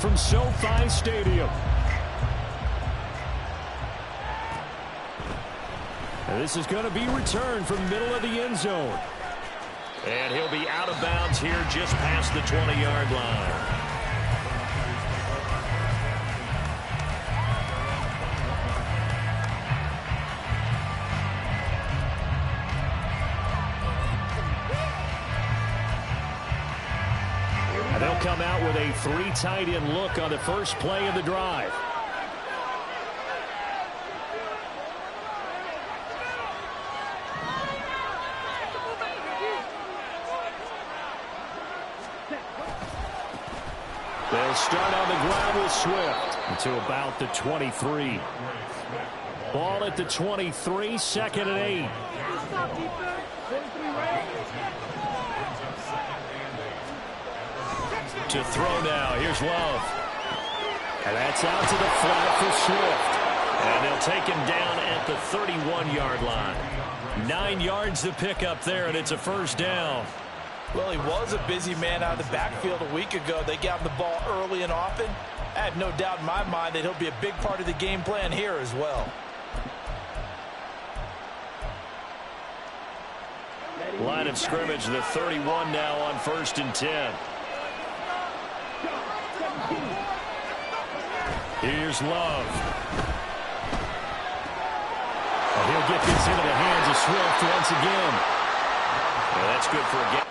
from SoFi Stadium. And this is going to be returned from middle of the end zone. And he'll be out of bounds here just past the 20-yard line. And they'll come out with a 3 tight end look on the first play of the drive. They'll start on the ground with Swift until about the 23. Ball at the 23, 2nd and 8. To throw now. Here's Love. And that's out to the flat for Swift. And they'll take him down at the 31-yard line. 9 yards to pick up there, and it's a first down. Well, he was a busy man out of the backfield a week ago. They got him the ball early and often. I have no doubt in my mind that he'll be a big part of the game plan here as well. Line of scrimmage, the 31 now on 1st and 10. Here's Love. And he'll get this into the hands of Swift once again. Yeah, that's good for a game.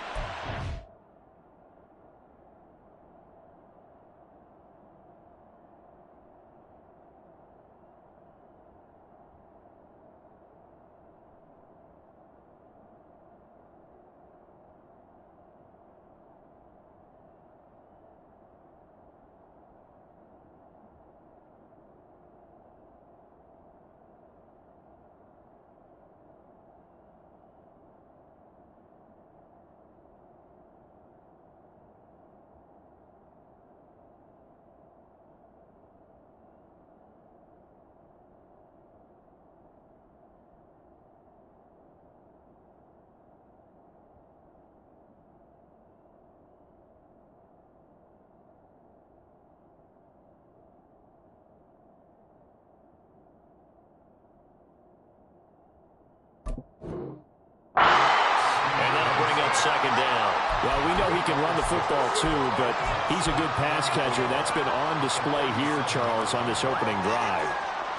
Second down. Well, we know he can run the football too, but he's a good pass catcher. That's been on display here, Charles, on this opening drive.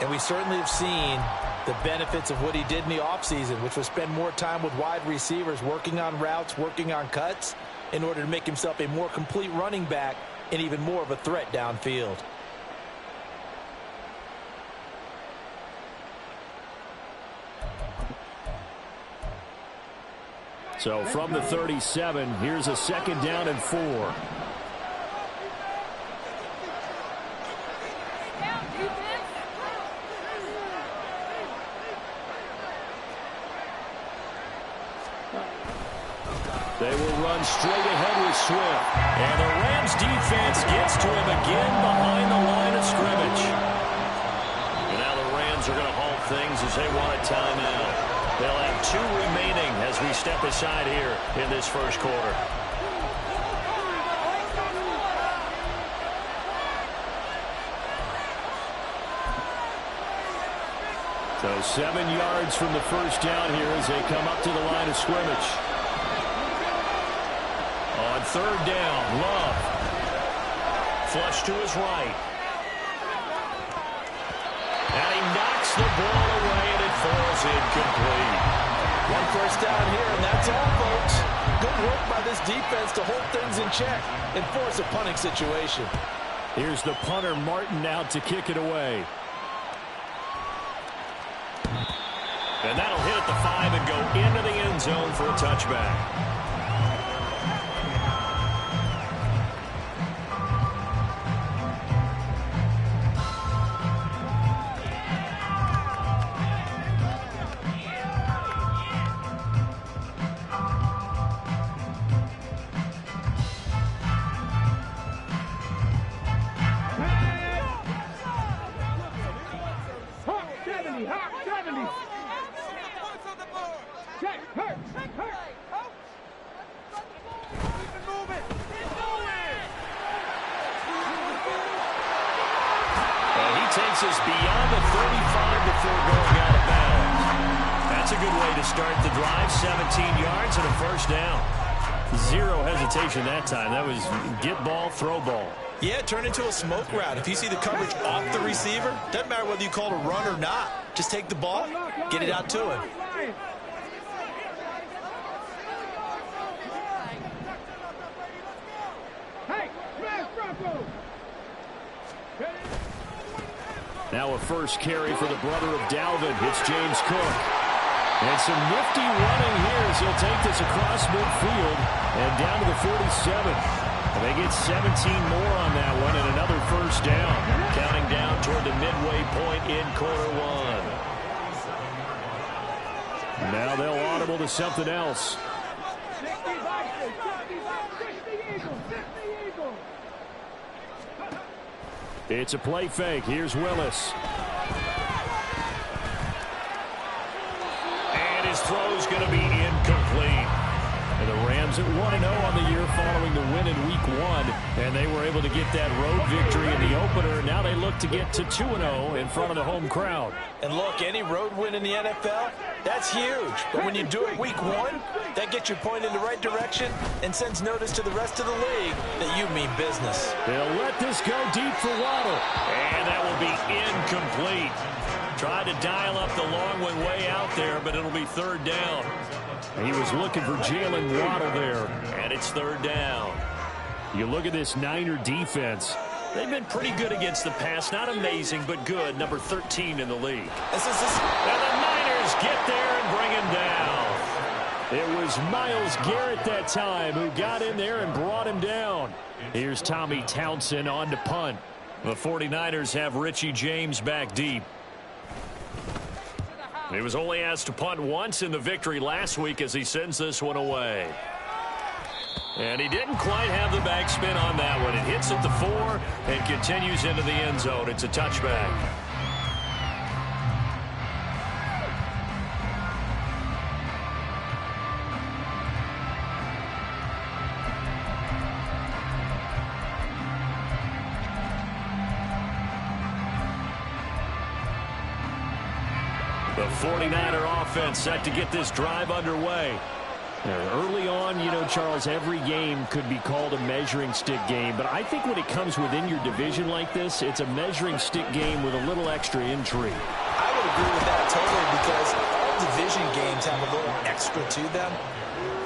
And we certainly have seen the benefits of what he did in the offseason, which was spend more time with wide receivers, working on routes, working on cuts, in order to make himself a more complete running back and even more of a threat downfield. So from the 37, here's a 2nd down and 4. They will run straight ahead with Swift. And the Rams defense gets to him again behind the line of scrimmage. And now the Rams are going to halt things as they want a timeout. They'll have 2 remaining as we step aside here in this first quarter. So 7 yards from the first down here as they come up to the line of scrimmage. On 3rd down, Love. Flush to his right. And he knocks the ball away, and it falls incomplete. 1 first down here, and that's all, folks. Good work by this defense to hold things in check and force a punting situation. Here's the punter, Martin, out to kick it away. And that'll hit at the 5 and go into the end zone for a touchback. passes beyond the 35 before going out of bounds. That's a good way to start the drive. 17 yards and a first down. Zero hesitation that time. That was get ball, throw ball. Yeah, turn into a smoke route. If you see the coverage off the receiver, doesn't matter whether you call it a run or not. Just take the ball, get it out to him. Now a first carry for the brother of Dalvin. It's James Cook. And some nifty running here as he'll take this across midfield and down to the 47. And they get 17 more on that one and another first down. Counting down toward the midway point in quarter one. Now they'll audible to something else. It's a play fake. Here's Willis. And his throw's going to be incomplete. And the Rams at 1-0 on the year following the win in Week 1. And they were able to get that road victory in the opener. Now they look to get to 2-0 in front of the home crowd. And look, any road win in the NFL, that's huge. But when you do it Week 1, that gets your point in the right direction and sends notice to the rest of the league that you mean business. They'll let this go deep for Waddle. And that will be incomplete. Tried to dial up the long one way out there, but it'll be third down. He was looking for Jalen Waddle there, and it's third down. You look at this Niner defense. They've been pretty good against the pass. Not amazing, but good. Number 13 in the league. And the Niners get there and bring him down. It was Myles Garrett that time who got in there and brought him down. Here's Tommy Townsend on to punt. The 49ers have Richie James back deep. He was only asked to punt once in the victory last week as he sends this one away. And he didn't quite have the backspin on that one. It hits at the 4 and continues into the end zone. It's a touchback. The 49er offense set to get this drive underway. Early on, you know, Charles, every game could be called a measuring stick game. But I think when it comes within your division like this, it's a measuring stick game with a little extra intrigue. I would agree with that totally because all division games have a little extra to them.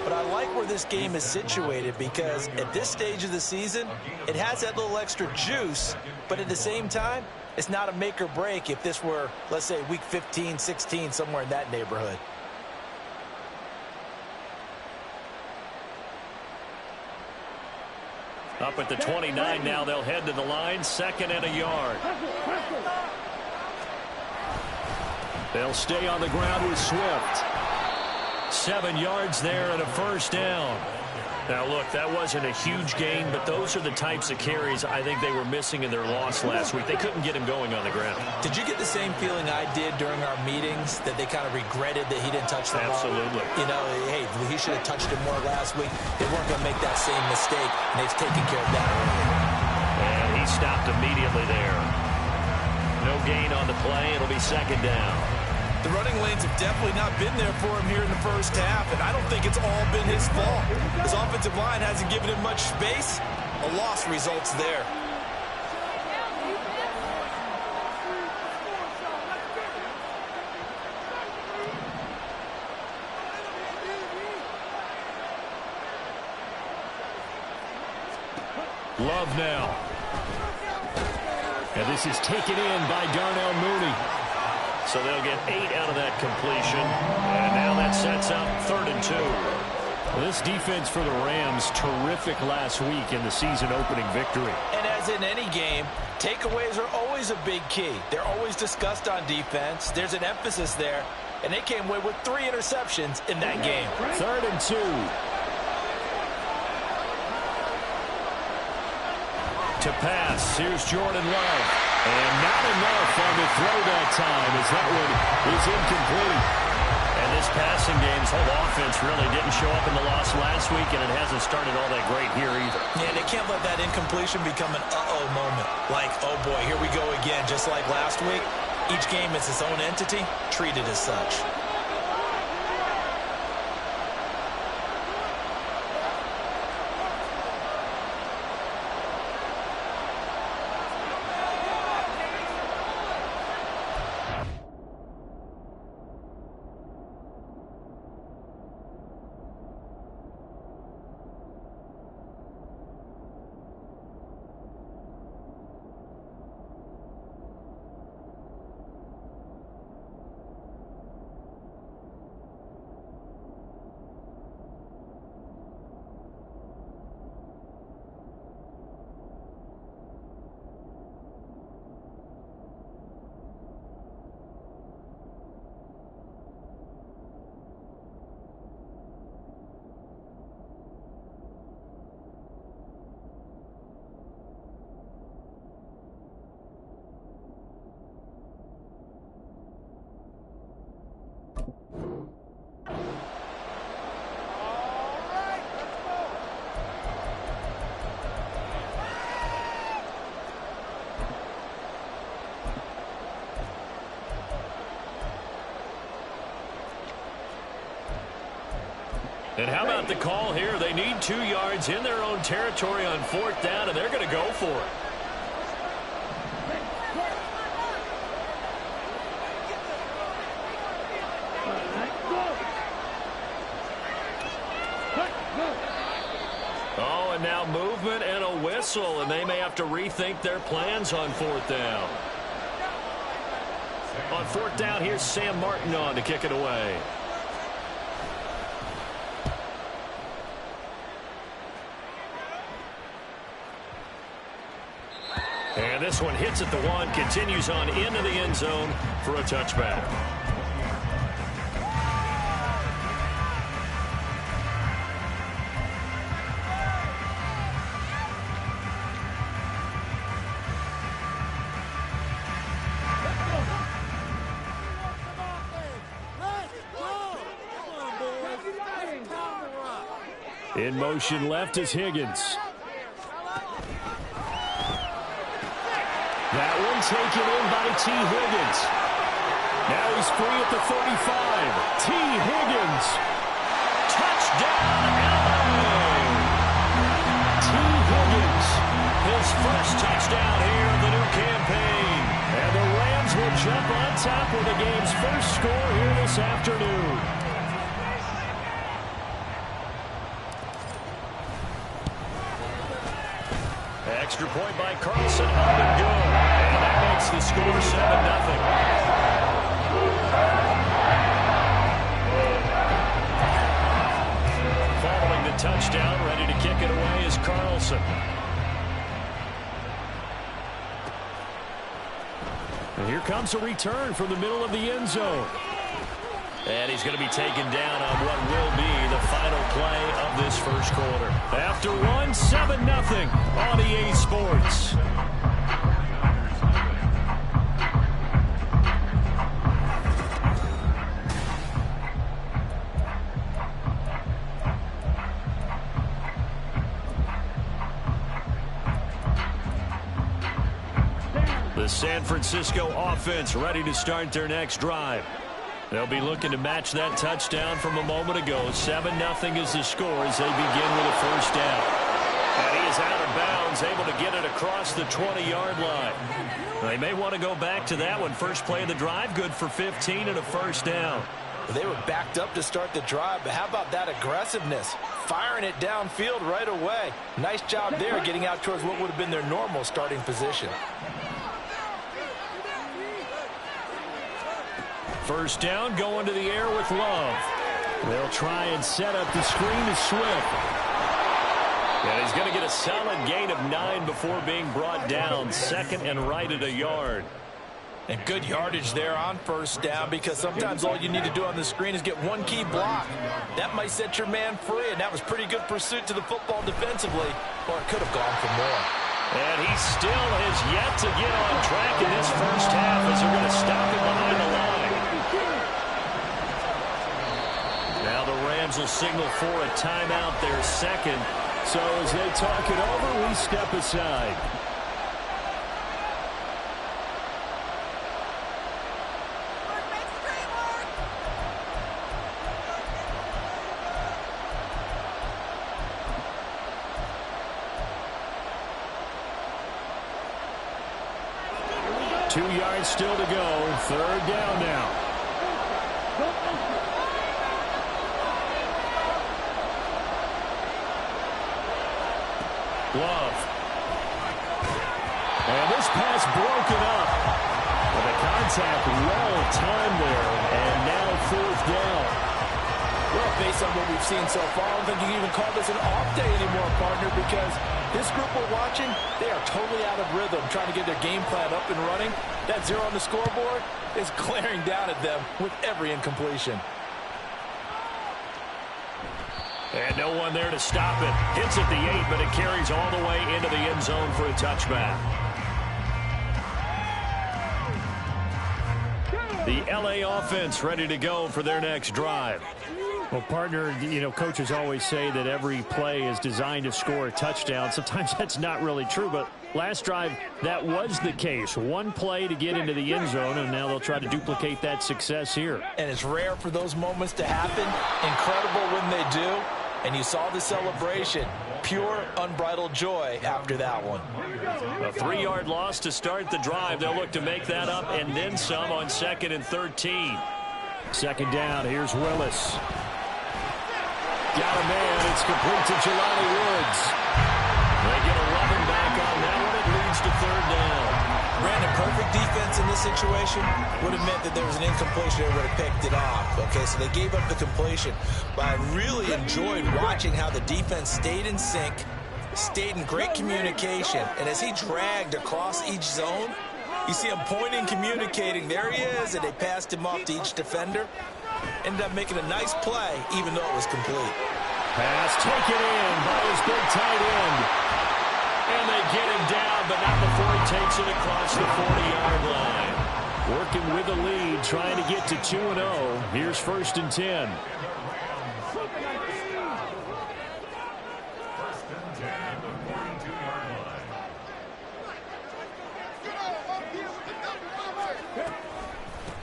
But I like where this game is situated because at this stage of the season, it has that little extra juice. But at the same time, it's not a make or break if this were, let's say, week 15, 16, somewhere in that neighborhood. Up at the 29 now, they'll head to the line, 2nd and a yard. They'll stay on the ground with Swift. 7 yards there and a first down. Now, look, that wasn't a huge gain, but those are the types of carries I think they were missing in their loss last week. They couldn't get him going on the ground. Did you get the same feeling I did during our meetings, that they kind of regretted that he didn't touch the ball? Absolutely. You know, hey, he should have touched it more last week. They weren't going to make that same mistake, and they've taken care of that early. And he stopped immediately there. No gain on the play. It'll be 2nd down. The running lanes have definitely not been there for him here in the first half, and I don't think it's all been his fault. His offensive line hasn't given him much space. A loss results there. Love now. And this is taken in by Darnell Mooney. So they'll get 8 out of that completion. And now that sets up 3rd and 2. Well, this defense for the Rams, terrific last week in the season-opening victory. And as in any game, takeaways are always a big key. They're always discussed on defense. There's an emphasis there. And they came away with 3 interceptions in that game. 3rd and 2. To pass, here's Jordan Love. And not enough on the throw that time as that one is incomplete. And this passing game's whole offense really didn't show up in the loss last week, and it hasn't started all that great here either. Yeah, they can't let that incompletion become an uh-oh moment. Like, oh boy, here we go again, just like last week. Each game is its own entity, treated as such. And how about the call here? They need 2 yards in their own territory on 4th down, and they're going to go for it. Oh, and now movement and a whistle, and they may have to rethink their plans on 4th down. On 4th down, here's Sam Martin on to kick it away. And this one hits at the 1, continues on into the end zone for a touchback. In motion left is Higgins. That one taken in by T. Higgins. Now he's free at the 35. T. Higgins. Touchdown, LA! T. Higgins. His first touchdown here of the new campaign. And the Rams will jump on top with the game's first score here this afternoon. Extra point by Carlson, up and good. And that makes the score 7-0. Following the touchdown, ready to kick it away is Carlson. And here comes a return from the middle of the end zone. And he's going to be taken down on what will be the final play of this first quarter. After 7-0 on EA Sports. The San Francisco offense ready to start their next drive. They'll be looking to match that touchdown from a moment ago. 7-0 is the score as they begin with a first down. And he is out of bounds, able to get it across the 20-yard line. They may want to go back to that one. First play of the drive, good for 15 and a first down. They were backed up to start the drive, but how about that aggressiveness? Firing it downfield right away. Nice job there getting out towards what would have been their normal starting position. First down, going to the air with Love. They'll try and set up the screen to Swift. And he's going to get a solid gain of 9 before being brought down. Second and right at a yard. And good yardage there on first down, because sometimes all you need to do on the screen is get one key block. That might set your man free, and that was pretty good pursuit to the football defensively, or it could have gone for more. And he still has yet to get on track in this first half as they're going to stop him behind the line. Rams will signal for a timeout, their second. So as they talk it over, we step aside. Two yards still to go. Third down now. Glove. And this pass broken up. But the contact well timed there. And now fourth down. Well, based on what we've seen so far, I don't think you can even call this an off day anymore, partner, because this group we're watching, they are totally out of rhythm, trying to get their game plan up and running. That 0 on the scoreboard is glaring down at them with every incompletion. And no one there to stop it. Hits at the 8, but it carries all the way into the end zone for a touchback. The LA offense ready to go for their next drive. Well, partner, you know, coaches always say that every play is designed to score a touchdown. Sometimes that's not really true, but last drive, that was the case. One play to get into the end zone, and now they'll try to duplicate that success here. And it's rare for those moments to happen. Incredible when they do. And you saw the celebration. Pure, unbridled joy after that one. A 3-yard loss to start the drive. They'll look to make that up and then some on 2nd and 13. Second down, here's Willis. Got a man, it's complete to Jelani Woods. They get 11 back on that one. It leads to third down. Brandon, perfect defense in this situation would have meant that there was an incompletion. They would have picked it off. Okay, so they gave up the completion. But I really enjoyed watching how the defense stayed in sync, stayed in great communication. And as he dragged across each zone, you see him pointing, communicating. There he is, and they passed him off to each defender. Ended up making a nice play, even though it was complete. Pass taken in by his big tight end. And they get him down, but not before he takes it across the 40-yard line. Working with the lead, trying to get to 2-0. Here's 1st and 10.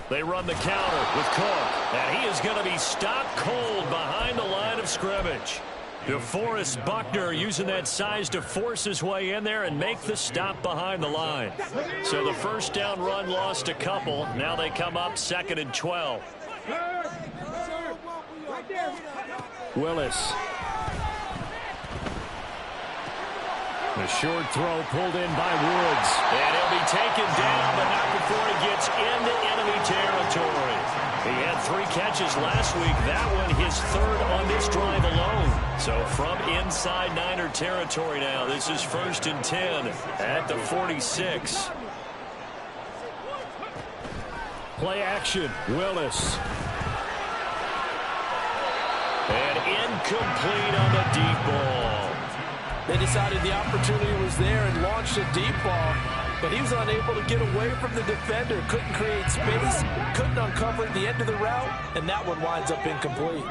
They run the counter with Cook, and he is going to be stopped cold behind the line of scrimmage. DeForest Buckner using that size to force his way in there and make the stop behind the line. So the first down run lost a couple. Now they come up 2nd and 12. Willis. The short throw pulled in by Woods. And he'll be taken down, but not before he gets into enemy territory. He had 3 catches last week. That one his 3rd on this drive alone. So from inside Niner territory now, this is 1st and 10 at the 46. Play action, Willis. And incomplete on the deep ball. They decided the opportunity was there and launched a deep ball, but he was unable to get away from the defender, couldn't create space, couldn't uncover at the end of the route, and that one winds up incomplete.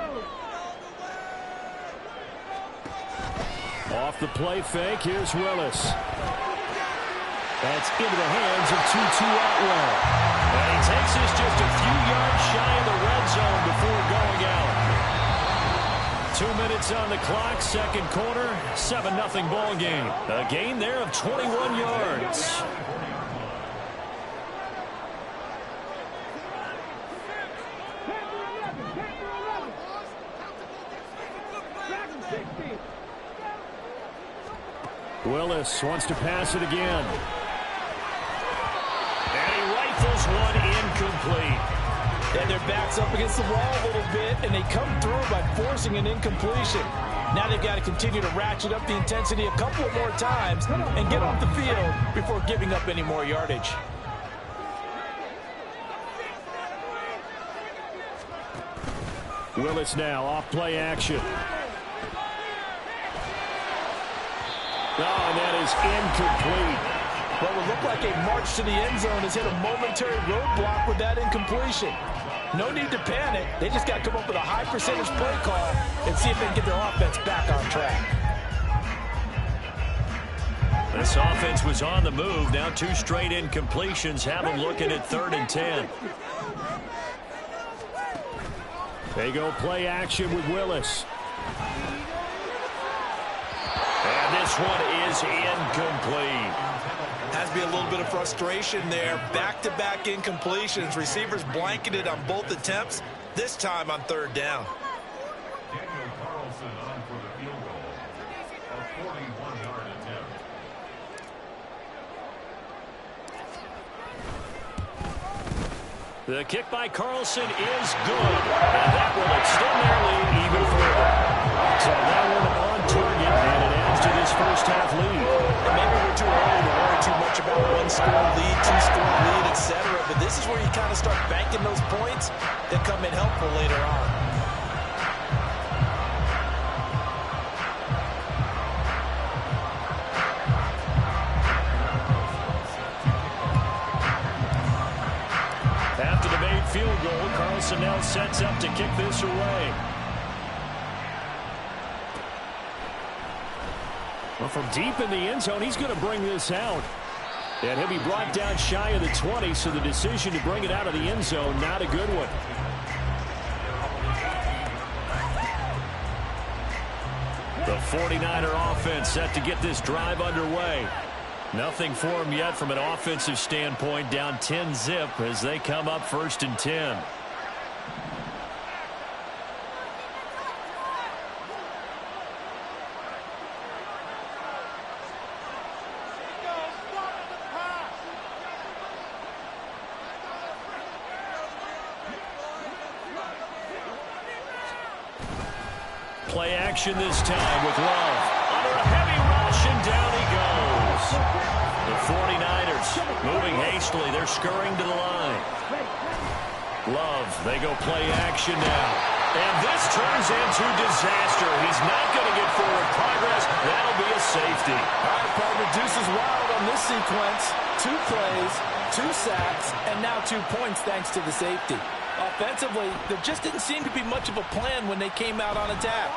Off the play fake, here's Willis. That's into the hands of Tutu Atwell. And he takes this just a few yards shy of the red zone before going out. 2 minutes on the clock, second quarter, 7-0 ball game. A gain there of 21 yards. Willis wants to pass it again. And he rifles one incomplete. And their back's up against the wall a little bit, and they come through by forcing an incompletion. Now they've got to continue to ratchet up the intensity a couple more times and get off the field before giving up any more yardage. Willis now off play action. Oh, and that is incomplete. What would look like a march to the end zone has hit a momentary roadblock with that incompletion. No need to panic. They just got to come up with a high percentage play call and see if they can get their offense back on track. This offense was on the move. Now 2 straight incompletions have them looking at 3rd and 10. They go play action with Willis. And this one is incomplete. Has to be a little bit of frustration there. Back-to-back incompletions. Receivers blanketed on both attempts, this time on 3rd down. The kick by Carlson is good. And that will extend their lead even further. So that one on target, and it adds to this first half lead. Maybe we're too early to worry too much about 1-score lead, 2-score lead, etc. But this is where you kind of start banking those points that come in helpful later on. After the made field goal, Carlson now sets up to kick this away. Well, from deep in the end zone, he's going to bring this out. And he'll be brought down shy of the 20, so the decision to bring it out of the end zone, not a good one. The 49er offense set to get this drive underway. Nothing for them yet from an offensive standpoint, down 10-zip as they come up 1st and 10. Play action this time with Love. Under a heavy rush, and down he goes. The 49ers moving hastily. They're scurrying to the line. Love, they go play action now. And this turns into disaster. He's not going to get forward progress. That'll be a safety. All right, partner, deuce is wild on this sequence. 2 plays, 2 sacks, and now 2 points thanks to the safety. Offensively, there just didn't seem to be much of a plan when they came out on attack.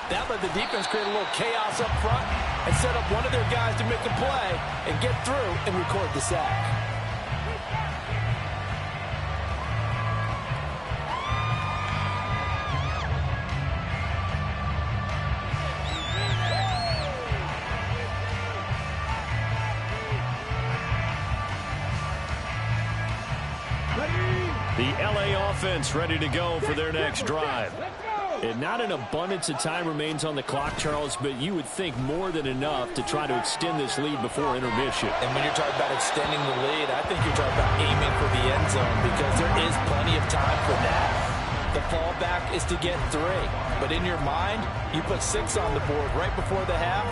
That let the defense create a little chaos up front and set up one of their guys to make a play and get through and record the sack. The LA offense ready to go for their next drive. And not an abundance of time remains on the clock, Charles, but you would think more than enough to try to extend this lead before intermission. And when you're talking about extending the lead, I think you're talking about aiming for the end zone because there is plenty of time for that. The fallback is to get 3. But in your mind, you put 6 on the board right before the half.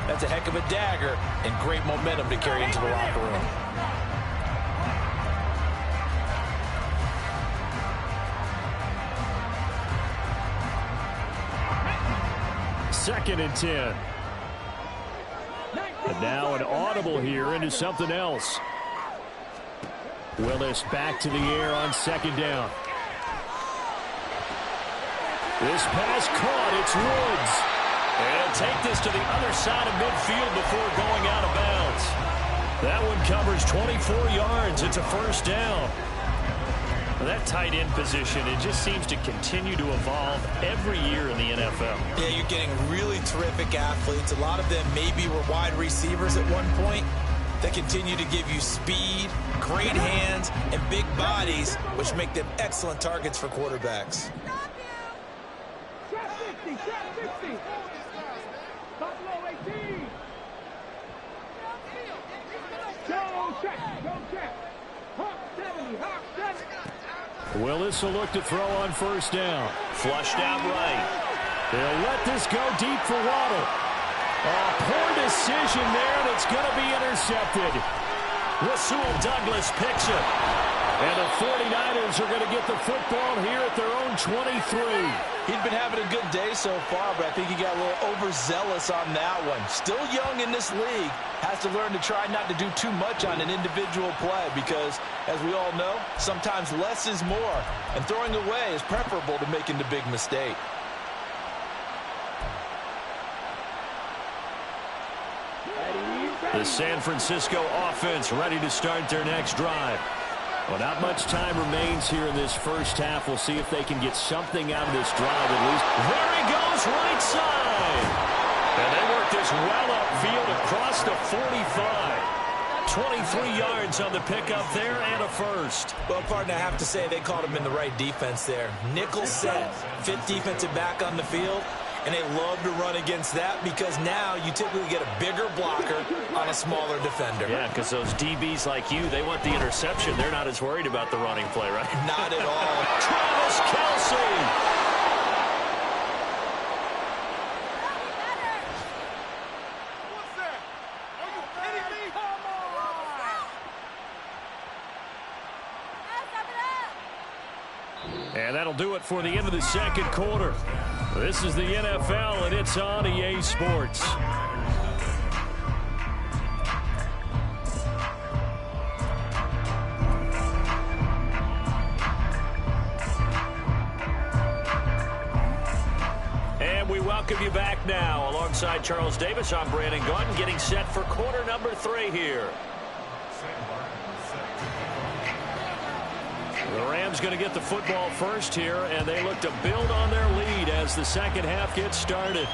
That's a heck of a dagger and great momentum to carry into the locker room. 2nd and 10. And now an audible here into something else. Willis back to the air on 2nd down. This pass caught. It's Woods. And take this to the other side of midfield before going out of bounds. That one covers 24 yards. It's a 1st down. That tight end position, it just seems to continue to evolve every year in the NFL. Yeah, you're getting really terrific athletes. A lot of them maybe were wide receivers at one point. They continue to give you speed, great hands, and big bodies, which make them excellent targets for quarterbacks. Willis will look to throw on 1st down. Flushed out right. They'll let this go deep for Waddle. Oh, poor decision there, and it's going to be intercepted. Rasul Douglas picks it. And the 49ers are going to get the football here at their own 23. He'd been having a good day so far, but I think he got a little overzealous on that one. Still young in this league. Has to learn to try not to do too much on an individual play because, as we all know, sometimes less is more. And throwing away is preferable to making the big mistake. The San Francisco offense ready to start their next drive. Well, not much time remains here in this first half. We'll see if they can get something out of this drive at least. There he goes, right side. And they work this well upfield across the 45. 23 yards on the pickup there and a first. Well, partner, I have to say they caught him in the right defense there. Nickel set, fifth defensive back on the field. And they love to run against that because now you typically get a bigger blocker on a smaller defender. Yeah, because those DBs like you, they want the interception. They're not as worried about the running play, right? Not at all. Travis Kelce. And that'll do it for the end of the second quarter. This is the NFL, and it's on EA Sports. And we welcome you back now. Alongside Charles Davis, I'm Brandon Gaudin, getting set for quarter number 3 here. The Rams going to get the football first here, and they look to build on their lead as the second half gets started.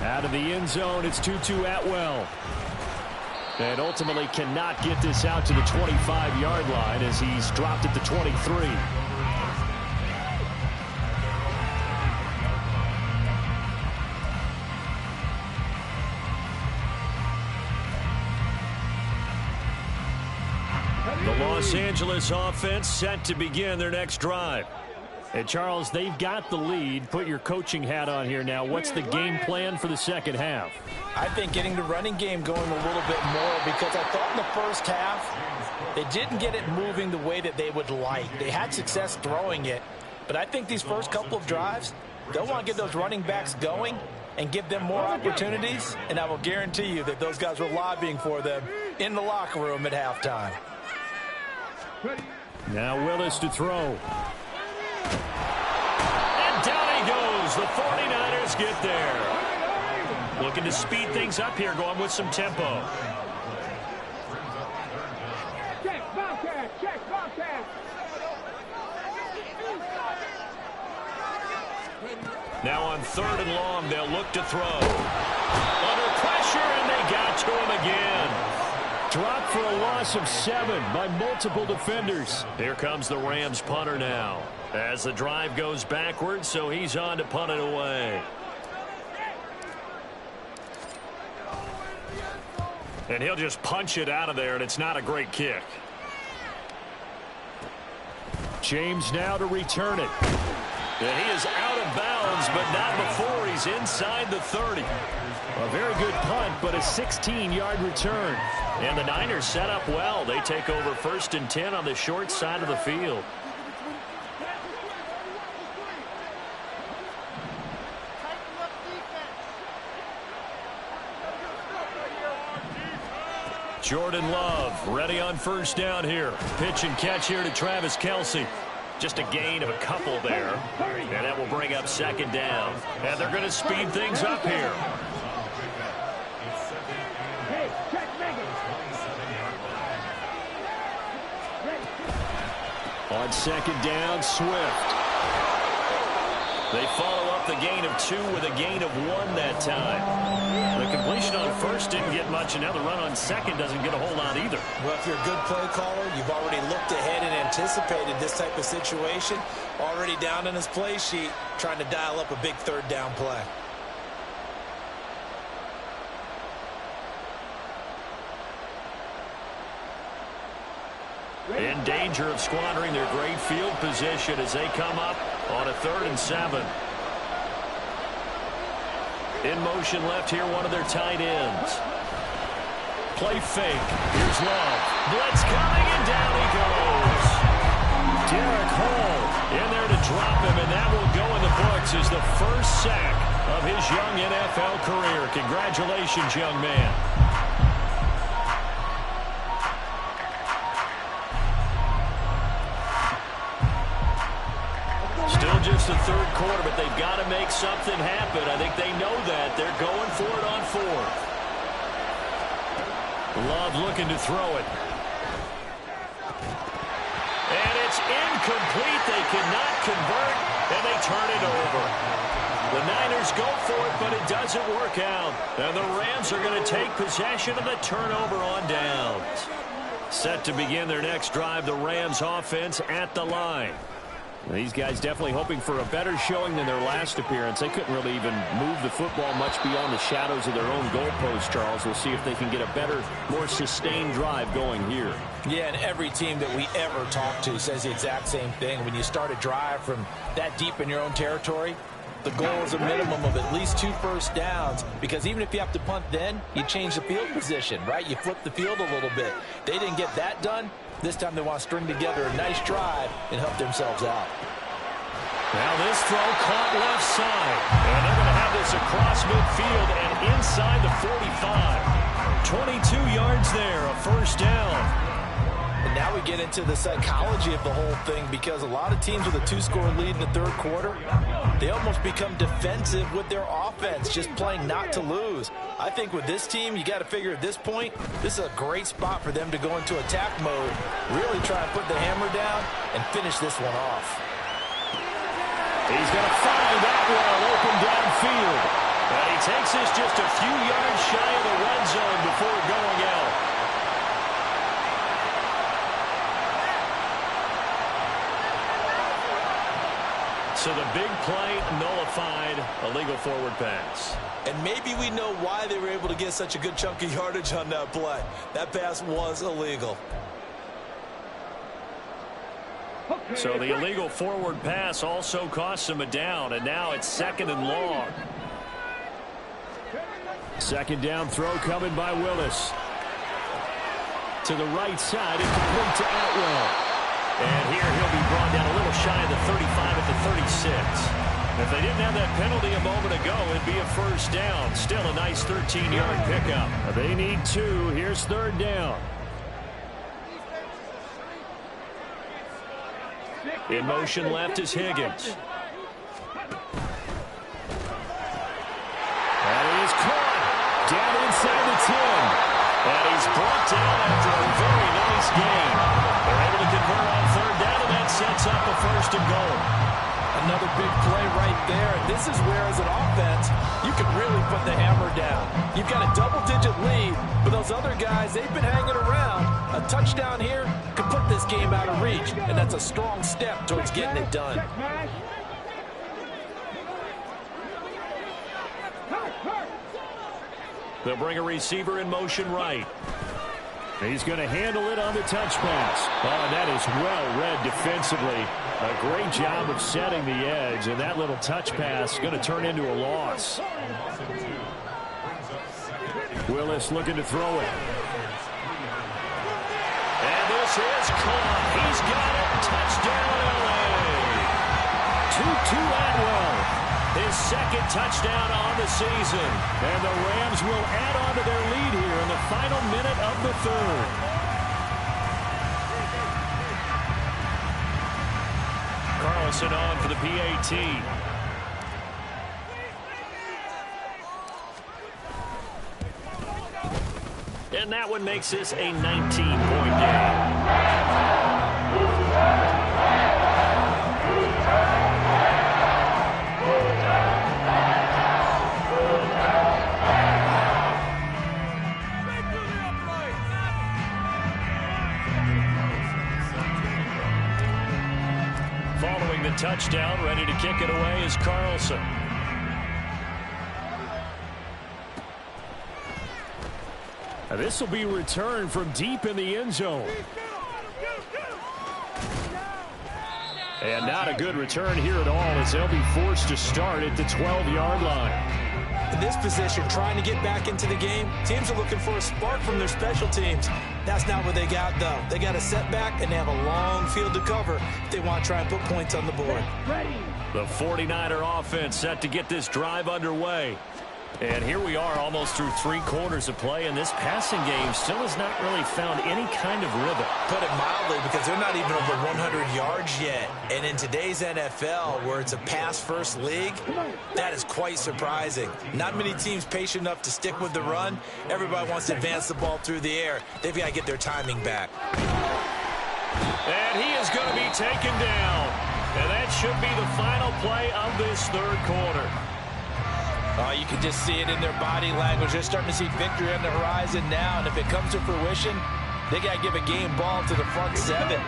Out of the end zone, it's Tutu Atwell. And ultimately cannot get this out to the 25-yard line as he's dropped at the 23. Los Angeles offense set to begin their next drive. And Charles, they've got the lead. Put your coaching hat on here now. What's the game plan for the second half? I think getting the running game going a little bit more because I thought in the first half they didn't get it moving the way that they would like. They had success throwing it, but I think these first couple of drives, they'll want to get those running backs going and give them more opportunities, and I will guarantee you that those guys were lobbying for them in the locker room at halftime. Now Willis to throw. And down he goes. The 49ers get there. Looking to speed things up here, going with some tempo. Check, Bobcat, check, Bobcat. Now on 3rd and long, they'll look to throw. Under pressure, and they got to him again. Dropped for a loss of 7 by multiple defenders. Here comes the Rams punter now. As the drive goes backwards, so he's on to punt it away. And he'll just punch it out of there, and it's not a great kick. James now to return it. And he is out of bounds, but not before he's inside the 30. A very good punt, but a 16-yard return. And the Niners set up well. They take over 1st and 10 on the short side of the field. Jordan Love ready on 1st down here. Pitch and catch here to Travis Kelce. Just a gain of a couple there. And that will bring up 2nd down. And they're going to speed things up here. On 2nd down, Swift. They follow up the gain of 2 with a gain of 1 that time. The completion on 1st didn't get much, and now the run on 2nd doesn't get a whole lot either. Well, if you're a good play caller, you've already looked ahead and anticipated this type of situation. Already down in his play sheet, trying to dial up a big 3rd down play. In danger of squandering their great field position as they come up on a 3rd and 7. In motion left here, one of their tight ends. Play fake. Here's Love. Blitz coming, and down he goes. Derek Hall in there to drop him, and that will go in the books as the first sack of his young NFL career. Congratulations, young man. Still just the third quarter, but they've got to make something happen. I think they know that. They're going for it on fourth. Love looking to throw it. And it's incomplete. They cannot convert, and they turn it over. The Niners go for it, but it doesn't work out. And the Rams are going to take possession of the turnover on downs. Set to begin their next drive, the Rams offense at the line. These guys definitely hoping for a better showing than their last appearance. They couldn't really even move the football much beyond the shadows of their own goalpost, Charles. We'll see if they can get a better, more sustained drive going here. Yeah, and every team that we ever talk to says the exact same thing. When you start a drive from that deep in your own territory, the goal is a minimum of at least 2 first downs, because even if you have to punt then, you change the field position, right? You flip the field a little bit. They didn't get that done. This time they want to string together a nice drive and help themselves out. Now this throw caught left side. And they're going to have this across midfield and inside the 45. 22 yards there, a first down. And now we get into the psychology of the whole thing, because a lot of teams with a 2-score lead in the third quarter, they almost become defensive with their offense, just playing not to lose. I think with this team, you got to figure at this point, this is a great spot for them to go into attack mode, really try and put the hammer down and finish this one off. He's going to find that one open downfield. And he takes this just a few yards shy of the red zone before going out. So the big play nullified, a legal forward pass. And maybe we know why they were able to get such a good chunk of yardage on that play. That pass was illegal. So the illegal forward pass also costs him a down, and now it's 2nd and long. 2nd down throw coming by Willis. To the right side, incomplete to Atwell. And here he'll be brought down a little shy of the 35 at the 36. If they didn't have that penalty a moment ago, it'd be a first down. Still a nice 13-yard pickup. They need 2. Here's 3rd down. In motion left is Higgins. And he's caught down inside the 10. And he's brought down after a very nice game. They're able to convert on 3rd down, and that sets up a 1st and goal. Another big play right there. And this is where, as an offense, you can really put the hammer down. You've got a double-digit lead, but those other guys, they've been hanging around. A touchdown here could put this game out of reach, and that's a strong step towards getting it done. They'll bring a receiver in motion right. He's going to handle it on the touch pass. Oh, that is well read defensively. A great job of setting the edge, and that little touch pass is going to turn into a loss. Willis looking to throw it. And this is caught. He's got it. Touchdown, LA. 2-2 Atwell. His 2nd touchdown on the season. And the Rams will add on to their lead here in the final minute of the 3rd. Carlson on for the PAT. And that one makes this a 19-point game. Following the touchdown, ready to kick it away is Carlson. Now this will be returned from deep in the end zone. And not a good return here at all as they'll be forced to start at the 12-yard line. In this position, trying to get back into the game, teams are looking for a spark from their special teams. That's not what they got, though. They got a setback, and they have a long field to cover if they want to try and put points on the board. The 49er offense set to get this drive underway. And here we are almost through 3 quarters of play, and this passing game still has not really found any kind of rhythm. Put it mildly, because they're not even over 100 yards yet. And in today's NFL, where it's a pass-first league, that is quite surprising. Not many teams patient enough to stick with the run. Everybody wants to advance the ball through the air. They've got to get their timing back. And he is going to be taken down. And that should be the final play of this 3rd quarter. You can just see it in their body language. They're starting to see victory on the horizon now. And if it comes to fruition, they got to give a game ball to the front 7.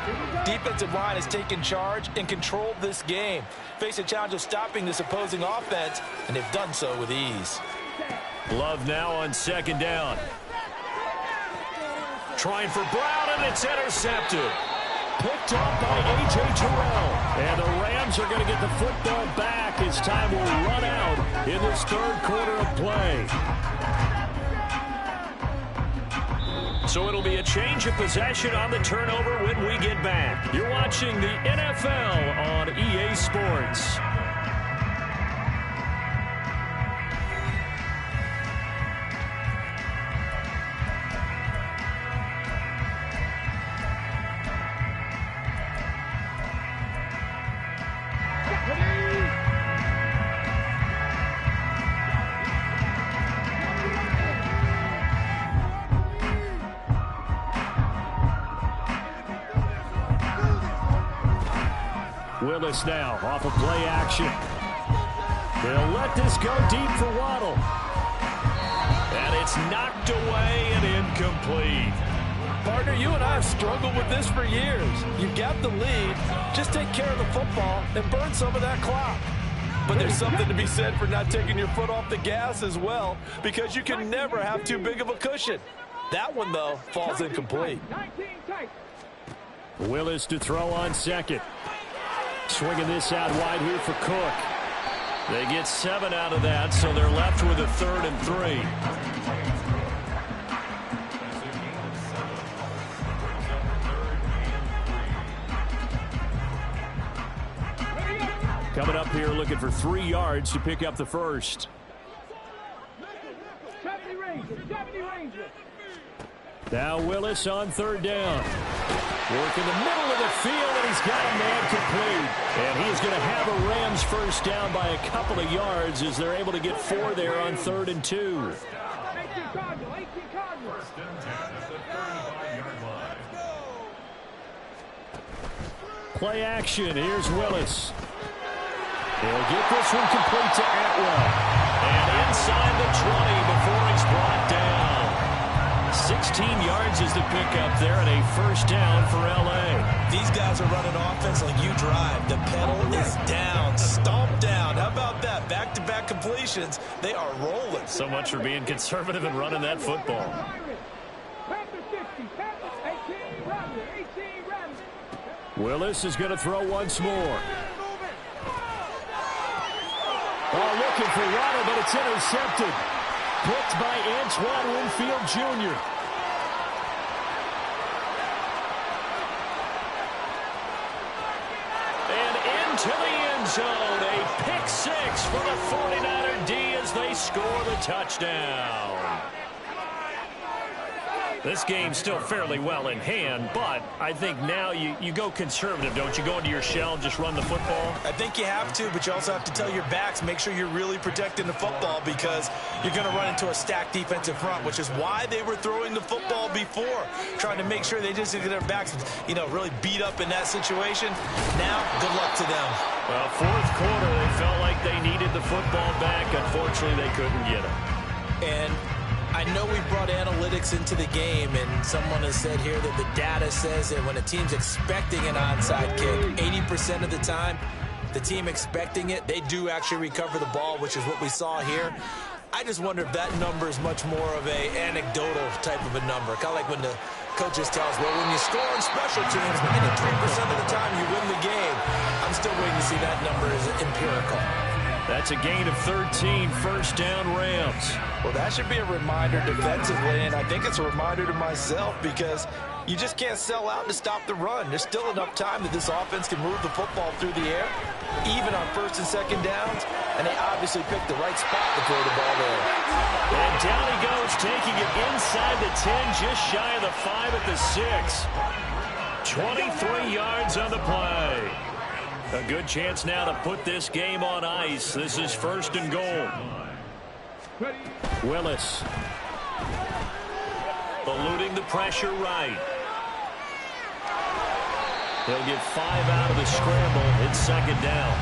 Defensive line has taken charge and controlled this game. Face a challenge of stopping this opposing offense, and they've done so with ease. Love now on 2nd down. Trying for Brown, and it's intercepted. Picked up by A.J. Terrell. And the Rams are going to get the football back as time will run out in this 3rd quarter of play. So it'll be a change of possession on the turnover when we get back. You're watching the NFL on EA Sports. Willis now off of play action. They'll let this go deep for Waddle. And it's knocked away and incomplete. Partner, you and I have struggled with this for years. You've got the lead. Just take care of the football and burn some of that clock. But there's something to be said for not taking your foot off the gas as well, because you can never have too big of a cushion. That one, though, falls incomplete. Willis to throw on 2nd. Swinging this out wide here for Cook. They get 7 out of that, so they're left with a 3rd and 3. Coming up here looking for 3 yards to pick up the first. 70 Rangers. Now Willis on 3rd down. Work in the middle of the field, and he's got a man complete. And he's going to have a Rams first down by a couple of yards as they're able to get 4 there on 3rd and 2. Play action. Here's Willis. He'll get this one complete to Atwell. And inside the 20 before he's brought down. 16 yards is the pickup there and a first down for L.A. These guys are running offense like you drive. The pedal is down, stomped down. How about that? Back-to-back completions. They are rolling. So much for being conservative and running that football. Willis is going to throw once more. Oh, looking for Waddle, but it's intercepted. Picked by Antoine Winfield Jr. And into the end zone. A pick 6 for the 49er D as they score the touchdown. This game's still fairly well in hand, but I think now you go conservative, don't you? Go into your shell and just run the football? I think you have to, but you also have to tell your backs, make sure you're really protecting the football because you're going to run into a stacked defensive front, which is why they were throwing the football before, trying to make sure they just get their backs, really beat up in that situation. Now, good luck to them. Well, 4th quarter, they felt like they needed the football back. Unfortunately, they couldn't get it. And I know we brought analytics into the game, and someone has said here that the data says that when a team's expecting an onside kick, 80% of the time, the team expecting it, they do actually recover the ball, which is what we saw here. I just wonder if that number is much more of a anecdotal type of a number. Kind of like when the coaches tell us, well, when you score on special teams, 93% of the time you win the game. I'm still waiting to see that number is empirical. That's a gain of 13, first down Rams. Well, that should be a reminder defensively, and I think it's a reminder to myself because you just can't sell out to stop the run. There's still enough time that this offense can move the football through the air, even on first and second downs, and they obviously picked the right spot to throw the ball there. And down he goes, taking it inside the 10, just shy of the 5 at the 6. 23 yards on the play. A good chance now to put this game on ice. This is first and goal. Willis. Eluding the pressure right. He'll get 5 out of the scramble. It's second down.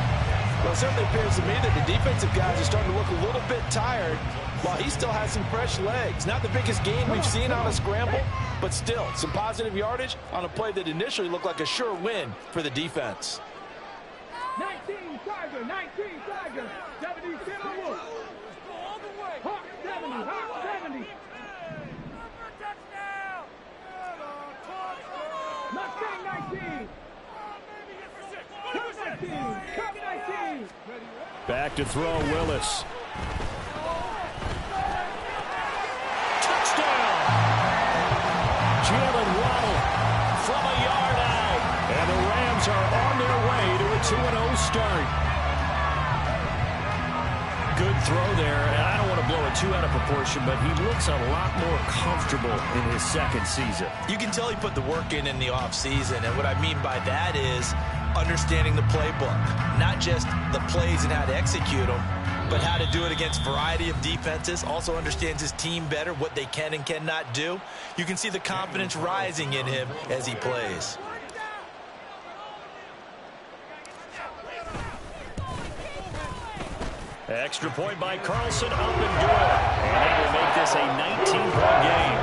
Well, it certainly appears to me that the defensive guys are starting to look a little bit tired while he still has some fresh legs. Not the biggest gain we've seen on a scramble, but still some positive yardage on a play that initially looked like a sure win for the defense. 19 Tiger, 19 Tiger, 70 Wolf. Hawk 70, Hawk 70. Mustang 19. Cup 19, Cup 19. Back to throw, Willis. Touchdown! Jalen Waddle from a yard out. And the Rams are on their way to a 2-0 start. Good throw there. And I don't want to blow it too out of proportion, but he looks a lot more comfortable in his second season. You can tell he put the work in the offseason, and what I mean by that is understanding the playbook. Not just the plays and how to execute them, but how to do it against a variety of defenses. Also understands his team better, what they can and cannot do. You can see the confidence rising in him as he plays. Extra point by Carlson, up and good. And that will make this a 19-point game.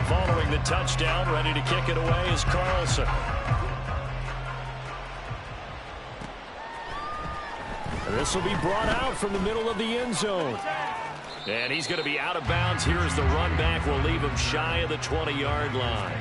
Following the touchdown, ready to kick it away is Carlson. This will be brought out from the middle of the end zone. And he's going to be out of bounds here as the run back will leave him shy of the 20-yard line.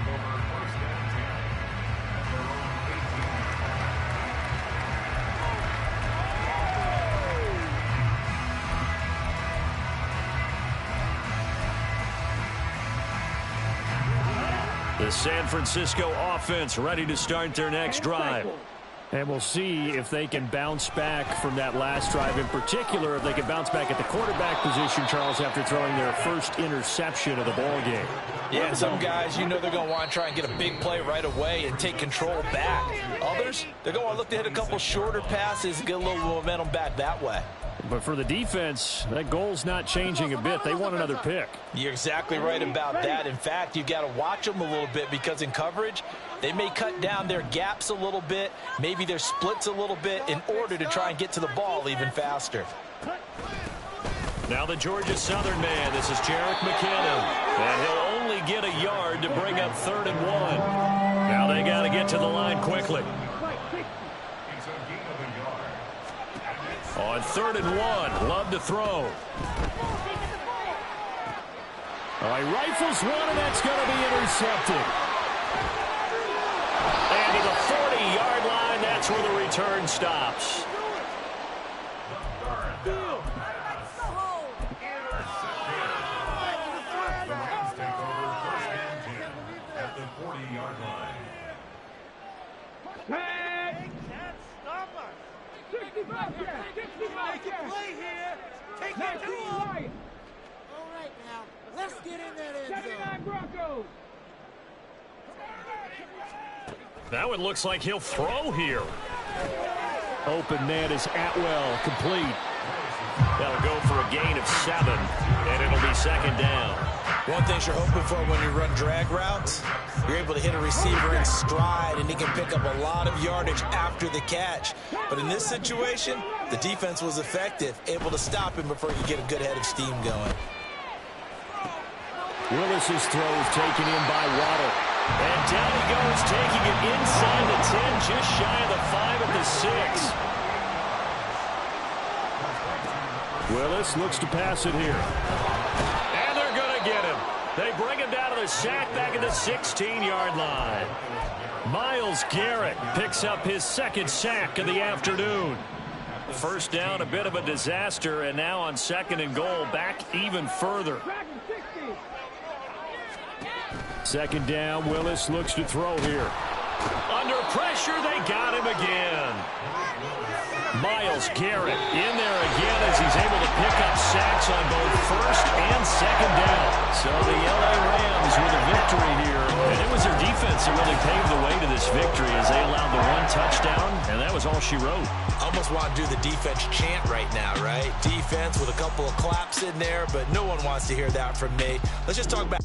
The San Francisco offense ready to start their next drive. And we'll see if they can bounce back from that last drive. In particular, if they can bounce back at the quarterback position, Charles, after throwing their first interception of the ball game. Yeah, some guys, you know they're going to want to try and get a big play right away and take control back. Others, they're going to look to hit a couple shorter passes and get a little momentum back that way. But for the defense, that goal's not changing a bit. They want another pick. You're exactly right about that. In fact, you've got to watch them a little bit because in coverage, they may cut down their gaps a little bit, maybe their splits a little bit in order to try and get to the ball even faster. Now the Georgia Southern man, this is Jerick McKinnon. And he'll only get a yard to bring up 3rd and 1. Now they got to get to the line quickly. On 3rd and 1, Love to throw. All right, rifles one, and that's going to be intercepted. And to the 40-yard line, that's where the return stops. At the 40-yard line. 65 yards, 65 yards. Play here. Take it to him. All right, now. Let's get in that end zone. 79 Broncos. Now it looks like he'll throw here. Open man is Atwell, complete. That'll go for a gain of 7, and it'll be second down. One thing you're hoping for when you run drag routes, you're able to hit a receiver in stride, and he can pick up a lot of yardage after the catch. But in this situation, the defense was effective, able to stop him before he could get a good head of steam going. Willis's throw is taken in by Waddle. And down he goes, taking it inside the 10, just shy of the 5 at the 6. Willis looks to pass it here. And they're going to get him. They bring him down to the sack back at the 16-yard line. Myles Garrett picks up his second sack of the afternoon. First down, a bit of a disaster, and now on 2nd and goal, back even further. 2nd down, Willis looks to throw here. Under pressure, they got him again. Myles Garrett in there again as he's able to pick up sacks on both 1st and 2nd down. So the LA Rams with a victory here. And it was their defense that really paved the way to this victory as they allowed the 1 touchdown, and that was all she wrote. Almost want to do the defense chant right now, right? Defense with a couple of claps in there, but no one wants to hear that from me. Let's just talk about